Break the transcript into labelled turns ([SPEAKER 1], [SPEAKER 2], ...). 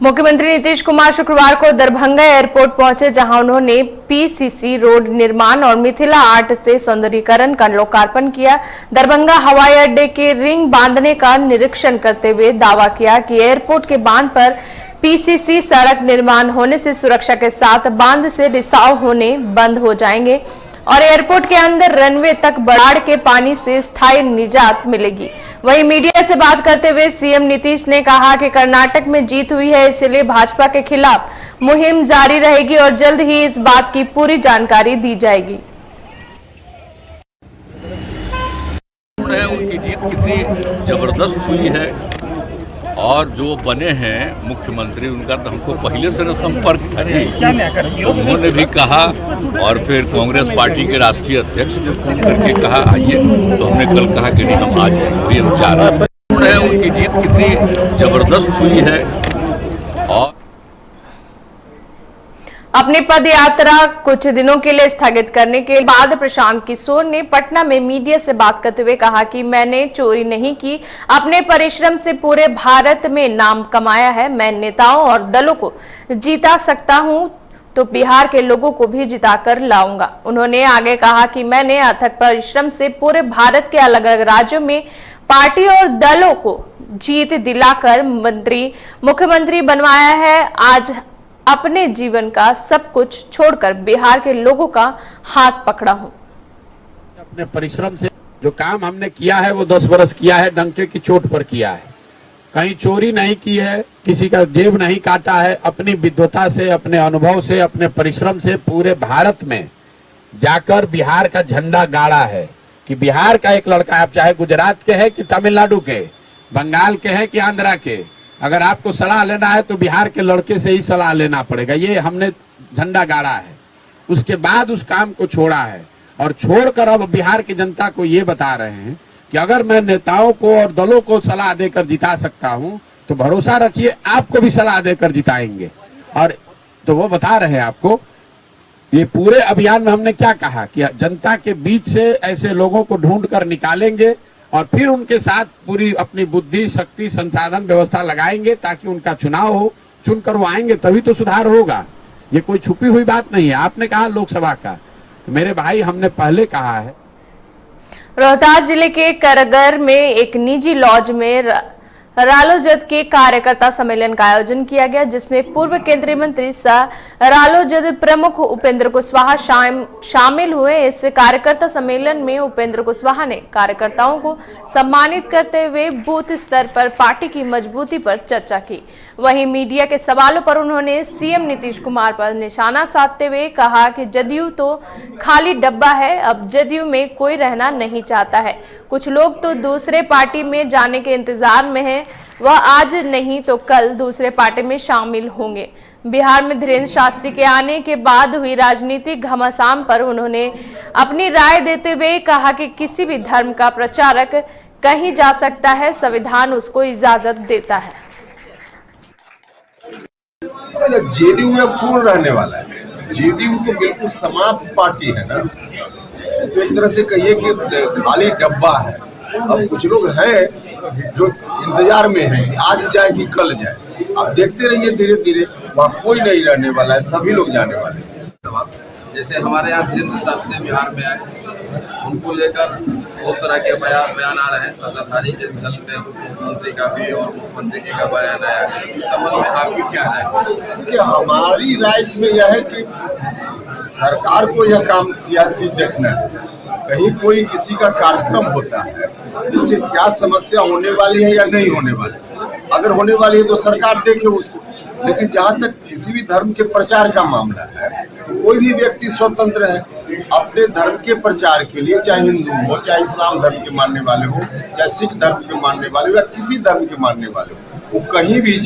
[SPEAKER 1] मुख्यमंत्री नीतीश कुमार शुक्रवार को दरभंगा एयरपोर्ट पहुंचे, जहां उन्होंने पीसीसी रोड निर्माण और मिथिला आर्ट से सौंदर्यीकरण का लोकार्पण किया। दरभंगा हवाई अड्डे के रिंग बांधने का निरीक्षण करते हुए दावा किया कि एयरपोर्ट के बांध पर पीसीसी सड़क निर्माण होने से सुरक्षा के साथ बांध से रिसाव होने बंद हो जाएंगे और एयरपोर्ट के अंदर रनवे तक बाढ़ के पानी से स्थायी निजात मिलेगी। वहीं मीडिया से बात करते हुए सीएम नीतीश ने कहा कि कर्नाटक में जीत हुई है, इसलिए भाजपा के खिलाफ मुहिम जारी रहेगी और जल्द ही इस बात की पूरी जानकारी दी जाएगी।
[SPEAKER 2] उनकी जीत कितनी जबरदस्त हुई है और जो बने हैं मुख्यमंत्री, उनका तो हमको पहले से न संपर्क था नहीं। तो उन्होंने भी कहा और फिर कांग्रेस पार्टी के राष्ट्रीय अध्यक्ष ने फोन करके कहा आइए, तो हमने कल कहा कि नहीं हम आ जाएंगे। हम चाह रहे हैं उनकी जीत कितनी जबरदस्त हुई है। और
[SPEAKER 1] अपनी पद यात्रा कुछ दिनों के लिए स्थगित करने के बाद प्रशांत किशोर ने पटना में मीडिया से बात करते हुए कहा कि मैंने चोरी नहीं की, अपने परिश्रम से पूरे भारत में नाम कमाया है। मैं नेताओं और दलों को जीता सकता हूं तो बिहार के लोगों को भी जिताकर लाऊंगा। उन्होंने आगे कहा कि मैंने अथक परिश्रम से पूरे भारत के अलग अलग राज्यों में पार्टी और दलों को जीत दिलाकर मुख्यमंत्री बनवाया है। आज अपने जीवन का सब कुछ छोड़कर बिहार के लोगों का हाथ पकड़ा हूं।
[SPEAKER 3] अपने परिश्रम से जो काम हमने किया है वो 10 वर्ष किया है, डंके की चोट पर किया है। कहीं चोरी नहीं की है, किसी का जेब नहीं काटा है। अपनी विद्वता से, अपने अनुभव से, अपने परिश्रम से पूरे भारत में जाकर बिहार का झंडा गाड़ा है कि बिहार का एक लड़का, आप चाहे गुजरात के हैं कि तमिलनाडु के, बंगाल के हैं कि आंध्रा के, अगर आपको सलाह लेना है तो बिहार के लड़के से ही सलाह लेना पड़ेगा। ये हमने झंडा गाड़ा है, उसके बाद उस काम को छोड़ा है और छोड़कर अब बिहार की जनता को ये बता रहे हैं कि अगर मैं नेताओं को और दलों को सलाह देकर जिता सकता हूं तो भरोसा रखिए आपको भी सलाह देकर जिताएंगे। और तो वो बता रहे हैं आपको, ये पूरे अभियान में हमने क्या कहा कि जनता के बीच से ऐसे लोगों को ढूंढ कर निकालेंगे और फिर उनके साथ पूरी अपनी बुद्धि, शक्ति, संसाधन, व्यवस्था लगाएंगे ताकि उनका चुनाव हो, चुनकर वो आएंगे तभी तो सुधार होगा। ये कोई छुपी हुई बात नहीं है। आपने कहा लोकसभा का, तो मेरे भाई हमने पहले कहा है।
[SPEAKER 1] रोहतास जिले के करगर में एक निजी लॉज में रालोजद के कार्यकर्ता सम्मेलन का आयोजन किया गया, जिसमें पूर्व केंद्रीय मंत्री सह रालोजद प्रमुख उपेंद्र कुशवाहा शामिल हुए। इस कार्यकर्ता सम्मेलन में उपेंद्र कुशवाहा ने कार्यकर्ताओं को सम्मानित करते हुए बूथ स्तर पर पार्टी की मजबूती पर चर्चा की। वहीं मीडिया के सवालों पर उन्होंने सीएम नीतीश कुमार पर निशाना साधते हुए कहा कि जदयू तो खाली डब्बा है, अब जदयू में कोई रहना नहीं चाहता है। कुछ लोग तो दूसरे पार्टी में जाने के इंतजार में है, वह आज नहीं तो कल दूसरे पार्टी में शामिल होंगे। बिहार में धीरेन्द्र शास्त्री के आने के बाद हुई राजनीतिक घमासान पर उन्होंने अपनी राय देते हुए कहा कि किसी भी धर्म का प्रचारक कहीं जा सकता है, संविधान उसको इजाजत देता है।
[SPEAKER 4] जेडीयू में कौन रहने वाला है? जेडीयू तो बिल्कुल समाप्त पार्टी है ना, तो एक तरह से कहिए कि खाली डब्बा है। अब कुछ लोग हैं जो इंतजार में हैं, आज जाए कि कल जाए। अब देखते रहिए, धीरे धीरे वहाँ कोई नहीं रहने वाला है, सभी लोग जाने वाले हैं।
[SPEAKER 5] जैसे हमारे यहाँ धीरेन्द्र शास्त्री बिहार में आए, उनको लेकर बहुत तरह के बयान आ रहे हैं। सत्ताधारी के दल में मुख्यमंत्री का भी और मुख्यमंत्री जी का बयान आया है। इस संबंध में आपकी क्या राय?
[SPEAKER 4] देखिए, हमारी राय इसमें यह है कि सरकार को यह काम, यह चीज देखना है, कहीं कोई किसी का कार्यक्रम होता है, इससे क्या समस्या होने वाली है या नहीं होने वाली। अगर होने वाली है तो सरकार देखे उसको, लेकिन जहाँ तक किसी भी धर्म के प्रचार का मामला है तो कोई भी व्यक्ति स्वतंत्र है अपने धर्म के प्रचार के लिए, चाहे हिंदू हो, चाहे इस्लाम धर्म के मानने वाले हो, चाहे सिख धर्म के मानने वाले हो या किसी धर्म के मानने वाले हो, वो कहीं भी